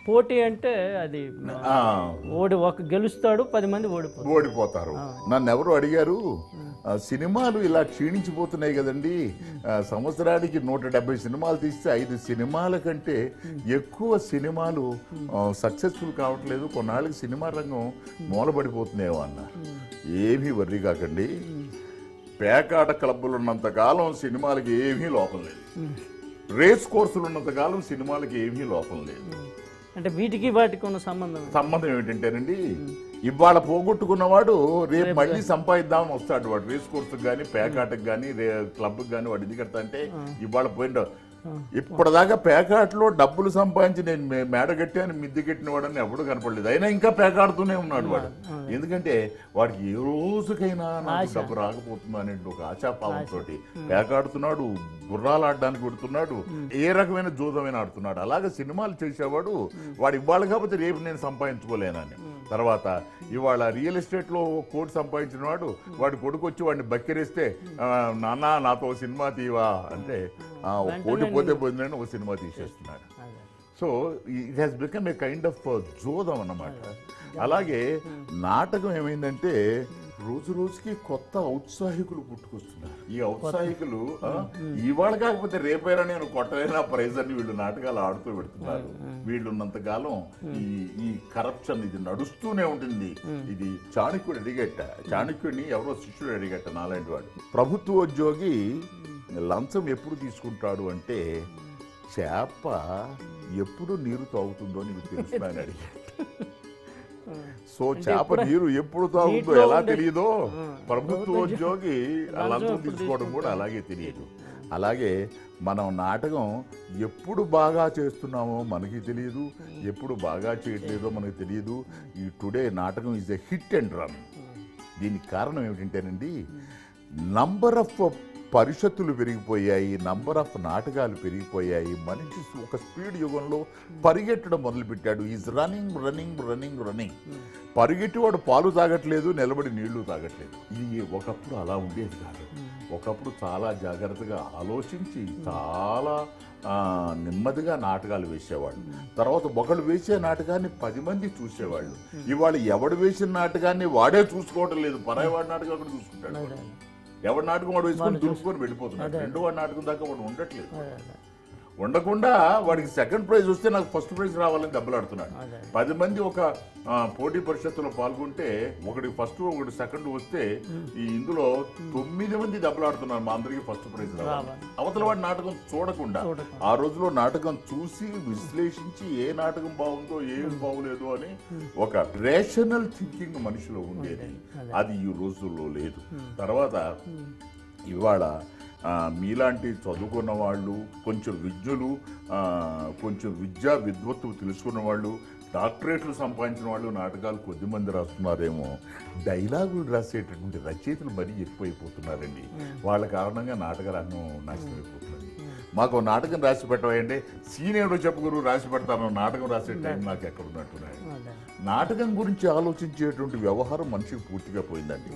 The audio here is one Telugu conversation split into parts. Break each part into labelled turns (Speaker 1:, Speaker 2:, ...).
Speaker 1: పోటీ అంటే అది ఒక గెలుస్తాడు, 10 మంది
Speaker 2: ఓడిపోతారు. నన్ను ఎవరు అడిగారు, సినిమాలు ఇలా క్షీణించిపోతున్నాయి కదండి, సంవత్సరానికి 170 సినిమాలు తీస్తే 5 సినిమాల కంటే ఎక్కువ సినిమాలు సక్సెస్ఫుల్ కావట్లేదు, కొన్నాళ్ళకి సినిమా రంగం మూలబడిపోతున్నాయో అన్నారు. ఏమీ వర్రీ కాకండి, పేకాట క్లబ్బులు ఉన్నంతకాలం సినిమాలకి ఏమీ లోపం లేదు, రేస్ కోర్సులు ఉన్నంతకాలం సినిమాలకి ఏమీ లోపం లేదు.
Speaker 1: అంటే వీటికి వాటికి ఉన్న సంబంధం
Speaker 2: ఏమిటంటేనండి, ఇవాళ పోగొట్టుకున్నవాడు రేపు మళ్ళీ సంపాదిద్దామని వస్తాడు. వాడు రేస్ కోర్సుకు కానీ పేకాటకు కానీ క్లబ్కి కానీ వాడు ఎందుకు కడతా అంటే ఇవాళ పోయిన ఇప్పటిదాకా పేకాటలో డబ్బులు సంపాదించి నేను మేడ కట్టాను మిద్ది కట్టిన వాడని ఎప్పుడు కనపడలేదు, అయినా ఇంకా పేకాడుతూనే ఉన్నాడు వాడు. ఎందుకంటే వాడికి ఏ రోజుకైనా నాకు డబ్బు రాకపోతుందో అనే ఒక ఆశాపావంతో పేకాడుతున్నాడు, గుర్రాలు ఆడడానికి పెడుతున్నాడు, ఏ రకమైన జూదమైన ఆడుతున్నాడు. అలాగే సినిమాలు చేసేవాడు వాడు ఇవాళ కాకపోతే రేపు నేను సంపాదించుకోలేనని. తర్వాత ఇవాళ రియల్ ఎస్టేట్లో కోటి సంపాదించిన వాడు వాడి కొడుకు వచ్చి వాడిని బక్కిరిస్తే నాన్న నాతో సినిమా తీవా అంటే కోటి పోతే పోయిందని ఒక సినిమా తీసేస్తున్నాడు. So it has become a kind of జోదం అన్నమాట. అలాగే నాటకం ఏమైందంటే రోజు రోజుకి కొత్త ఔత్సాహికులు పుట్టుకొస్తున్నారు. ఈ ఔత్సాహికులు ఇవాళ కాకపోతే రేపైనా నేను కొట్టలేనా ప్రైజ్ అని వీళ్ళు నాటకాలు ఆడుతూ పెడుతున్నారు. వీళ్ళున్నంతకాలం ఈ కరప్షన్ ఇది నడుస్తూనే ఉంటుంది. ఇది చాణక్యుడు అడిగట్ట, చాణక్యుడిని ఎవరో శిష్యుడు అడిగట్ట నాలాంటి వాడు, ప్రభుత్వ ఉద్యోగి లంచం ఎప్పుడు తీసుకుంటాడు అంటే చేప ఎప్పుడు నీరు తాగుతుందో నీకు తెలుసు అని అడిగాడు. సో చేప నీరు ఎప్పుడు తాగుతుందో ఎలా తెలియదో ప్రభుత్వ ఉద్యోగి లంచం తీసుకోవడం కూడా అలాగే తెలియదు. అలాగే మనం నాటకం ఎప్పుడు బాగా చేస్తున్నామో మనకి తెలియదు, ఎప్పుడు బాగా చేయట్లేదో మనకు తెలియదు. ఈ టుడే నాటకం is a hit and run. దీనికి కారణం ఏమిటంటేనండి, నంబర్ ఆఫ్ పరిషత్తులు పెరిగిపోయాయి, నంబర్ ఆఫ్ నాటకాలు పెరిగిపోయాయి. మనిషి ఒక స్పీడ్ యుగంలో పరిగెట్టడం మొదలుపెట్టాడు. Is running running running running. పరిగెట్టివాడు పాలు తాగట్లేదు, నిలబడి నీళ్లు తాగట్లేదు. ఇది ఒకప్పుడు అలా ఉండేది కాదు. ఒకప్పుడు చాలా జాగ్రత్తగా ఆలోచించి చాలా నెమ్మదిగా నాటకాలు వేసేవాళ్ళు. తర్వాత ఒకళ్ళు వేసే నాటకాన్ని 10 మంది చూసేవాళ్ళు. ఇవాళ ఎవడు వేసిన నాటకాన్ని వాడే చూసుకోవటం లేదు, పరాయవాడి నాటకం అక్కడ చూసుకుంటాడు. ఎవరి నాటకం వాడు వేసుకొని దులుపుకొని వెళ్ళిపోతున్నాడు. రెండో వాడి నాటకం దాకా వాడు ఉండట్లేదు. ఉండకుండా వాడికి సెకండ్ ప్రైజ్ వస్తే నాకు ఫస్ట్ ప్రైజ్ రావాలని దెబ్బలాడుతున్నాడు. 10 మంది ఒక పోటీ పరిషత్తులో పాల్గొంటే ఒకటి ఫస్ట్ ఒకటి సెకండ్ వస్తే ఈ ఇందులో 9 మంది దెబ్బలాడుతున్నారు మా అందరికీ ఫస్ట్ ప్రైజ్ రావాలి. అవతల వాడి నాటకం చూడకుండా ఆ రోజులో నాటకం చూసి విశ్లేషించి ఏ నాటకం బాగుందో ఏం బాగులేదు అని ఒక రేషనల్ థింకింగ్ మనిషిలో ఉండేది. అది ఈ రోజుల్లో లేదు. తర్వాత ఇవాళ మీలాంటి చదువుకున్న వాళ్ళు, కొంచెం విద్యులు, కొంచెం విద్యా విద్వత్తు తెలుసుకున్న వాళ్ళు, డాక్టరేట్లు సంపాదించిన వాళ్ళు నాటకాలు కొద్దిమంది రాస్తున్నారేమో. డైలాగులు రాసేటటువంటి రచయితలు మరీ ఎక్కువైపోతున్నారండి. వాళ్ళ కారణంగా నాటక రంగం నాశనం అయిపోతుంది. మాకు నాటకం రాసి పెట్టవంటే సీన్ ఏడో చెప్పుగురు రాసి పెడతాను, నాటకం రాసే టైం నాకు ఎక్కడ ఉన్నట్టున్నాయి. నాటకం గురించి ఆలోచించేటువంటి వ్యవహారం మనిషికి పూర్తిగా పోయిందండి.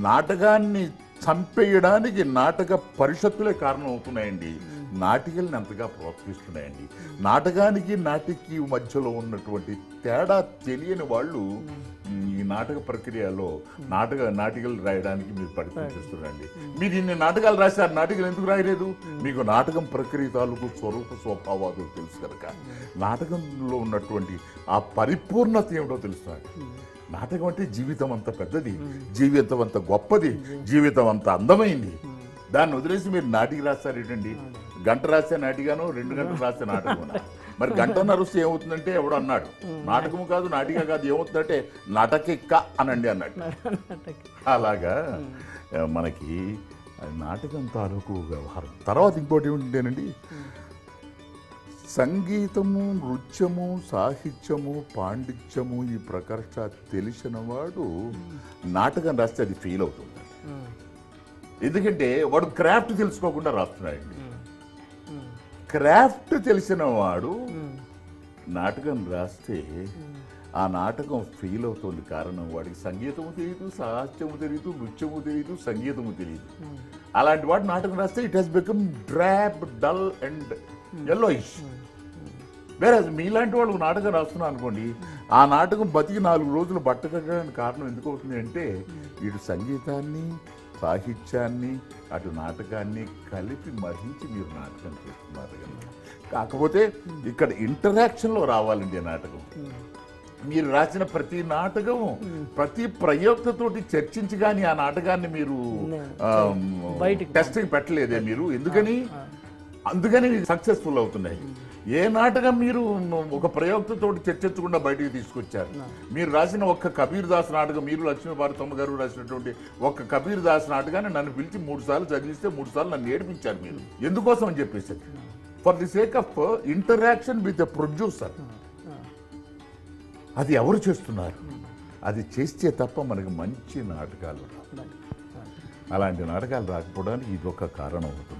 Speaker 2: నాటకాన్ని చంపేయడానికి నాటక పరిషత్తులే కారణం అవుతున్నాయండి. నాటికల్ని అంతగా ప్రోత్సహిస్తున్నాయండి. నాటకానికి నాటికి మధ్యలో ఉన్నటువంటి తేడా తెలియని వాళ్ళు ఈ నాటక ప్రక్రియలో నాటికలు రాయడానికి మీరు ప్రయత్నం చేస్తున్నారండి. మీరు ఇన్ని నాటకాలు రాశారు, నాటికలు ఎందుకు రాయలేదు? మీకు నాటకం ప్రక్రియ తాలూకు స్వభావాలు తెలుసు కనుక నాటకంలో ఉన్నటువంటి ఆ పరిపూర్ణత ఏమిటో తెలుస్తుంది. నాటకం అంటే జీవితం అంత పెద్దది, జీవితం అంత గొప్పది, జీవితం అంత అందమైంది. దాన్ని వదిలేసి మీరు నాటికి రాస్తారు ఏంటండి? గంట రాసే నాటిగాను 2 గంటలు రాసే నాటకం. మరి గంట నరుస్తే ఏమవుతుందంటే ఎవడు అన్నాడు, నాటకము కాదు నాటిక కాదు, ఏమవుతుందంటే నాటకిక్క అనండి అన్నాడు. అలాగా మనకి నాటకం తాలూకు వ్యవహారం. తర్వాత ఇంకోటి ఏమిటంటేనండి, సంగీతము, నృత్యము, సాహిత్యము, పాండిత్యము ఈ ప్రకర్ష తెలిసిన వాడు నాటకం రాస్తే అది ఫెయిల్ అవుతుంది. ఎందుకంటే వాడు క్రాఫ్ట్ తెలుసుకోకుండా రాస్తున్నాడండి. క్రాఫ్ట్ తెలిసిన వాడు నాటకం రాస్తే ఆ నాటకం ఫెయిల్ అవుతుంది. కారణం వాడికి సంగీతము తెలియదు, సాహిత్యము తెలియదు, నృత్యము తెలియదు, సంగీతము తెలియదు. అలాంటి వాడు నాటకం రాస్తే it has become drab, dull and yellowish. వేరే మీలాంటి వాళ్ళు నాటకం రాస్తున్నా అనుకోండి, ఆ నాటకం బతికి 4 రోజులు బట్టకట్టడానికి కారణం ఎందుకు అవుతుంది అంటే ఇటు సంగీతాన్ని, సాహిత్యాన్ని, అటు నాటకాన్ని కలిపి మరించి మీరు నాటకం చేస్తున్నారు కనుక. కాకపోతే ఇక్కడ ఇంటరాక్షన్లో రావాలండి నాటకం. మీరు రాసిన ప్రతి నాటకం ప్రతి ప్రయోక్తతోటి చర్చించి కానీ ఆ నాటకాన్ని మీరు టెస్టింగ్ పెట్టలేదే మీరు, అందుకని సక్సెస్ఫుల్ అవుతున్నాయి. ఏ నాటకం మీరు ఒక ప్రయోక్తతోటి చర్చించకుండా బయటికి తీసుకొచ్చారు? మీరు రాసిన ఒక్క కబీర్ దాస్ నాటకం, మీరు లక్ష్మీభారతమ్మ గారు రాసినటువంటి ఒక్క కబీర్ దాస్ నాటకాన్ని నన్ను పిలిచి 3 సార్లు చదివిస్తే 3 సార్లు నన్ను ఏడిపించారు మీరు. ఎందుకోసం అని చెప్పేసి for the sake of interaction with a producer. అది ఎవరు చేస్తున్నారు? అది చేస్తే తప్ప మనకి మంచి నాటకాలు రావు. అలాంటి నాటకాలు రాకపోవడానికి ఇది ఒక కారణం అవుతుంది.